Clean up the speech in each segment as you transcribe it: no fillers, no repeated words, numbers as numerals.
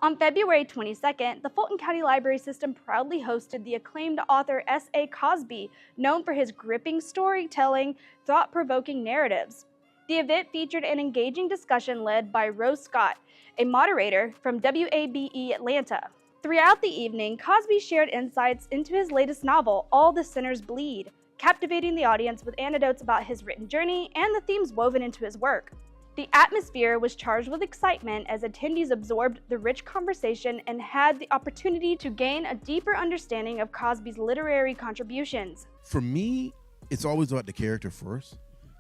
On February 22nd, the Fulton County Library System proudly hosted the acclaimed author S.A. Cosby, known for his gripping storytelling, thought-provoking narratives. The event featured an engaging discussion led by Rose Scott, a moderator from WABE Atlanta. Throughout the evening, Cosby shared insights into his latest novel, All the Sinners Bleed, captivating the audience with anecdotes about his written journey and the themes woven into his work. The atmosphere was charged with excitement as attendees absorbed the rich conversation and had the opportunity to gain a deeper understanding of Cosby's literary contributions. For me, it's always about the character first.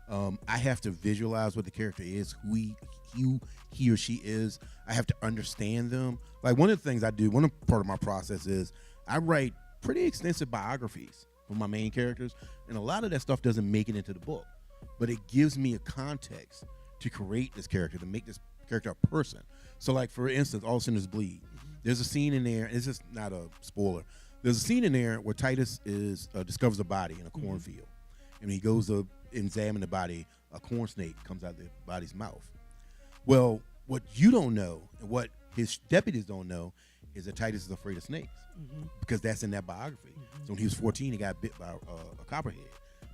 I have to visualize what the character is, who he or she is. I have to understand them. Like one of the things I do, part of my process is I write pretty extensive biographies for my main characters, and a lot of that stuff doesn't make it into the book, but it gives me a context to create this character, to make this character a person. So like, for instance, All Sinners Bleed. There's a scene in there, and it's just not a spoiler. There's a scene in there where Titus discovers a body in a cornfield. And he goes to examine the body, a corn snake comes out of the body's mouth. Well, what you don't know, and what his deputies don't know, is that Titus is afraid of snakes, because that's in that biography. So when he was 14, he got bit by a copperhead,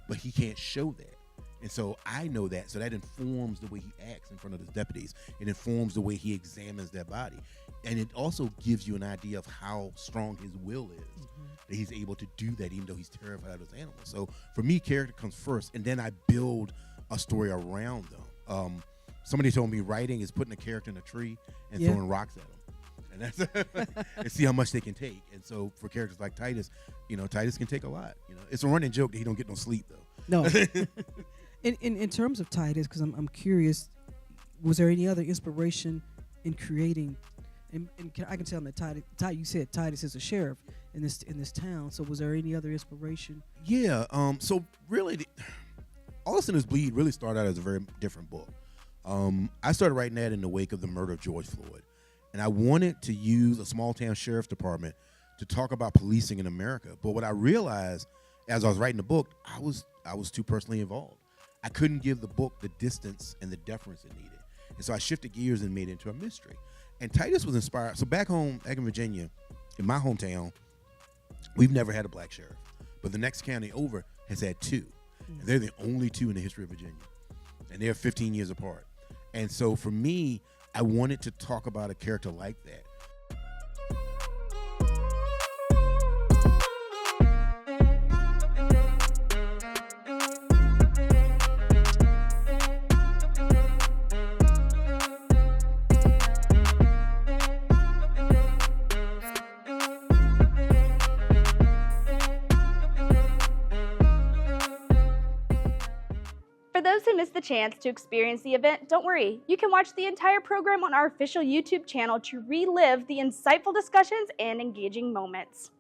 but he can't show that. And so I know that, so that informs the way he acts in front of his deputies. It informs the way he examines their body. And it also gives you an idea of how strong his will is, that he's able to do that even though he's terrified of those animals. So for me, character comes first, and then I build a story around them. Somebody told me writing is putting a character in a tree and throwing rocks at them. And that's and see how much they can take. And so for characters like Titus, Titus can take a lot. It's a running joke that he don't get no sleep though. No. In terms of Titus, because I'm curious, was there any other inspiration in creating? And I can tell that Titus, you said Titus is a sheriff in this town. So was there any other inspiration? Yeah. So really, All the Sinners Bleed really started out as a very different book. I started writing that in the wake of the murder of George Floyd, and I wanted to use a small town sheriff's department to talk about policing in America. But what I realized as I was writing the book, I was too personally involved. I couldn't give the book the distance and the deference it needed. And so I shifted gears and made it into a mystery. And Titus was inspired. So back home, back in Virginia, in my hometown, we've never had a black sheriff. But the next county over has had two. And they're the only two in the history of Virginia. And they're 15 years apart. And so for me, I wanted to talk about a character like that. For those who missed the chance to experience the event, don't worry. You can watch the entire program on our official YouTube channel to relive the insightful discussions and engaging moments.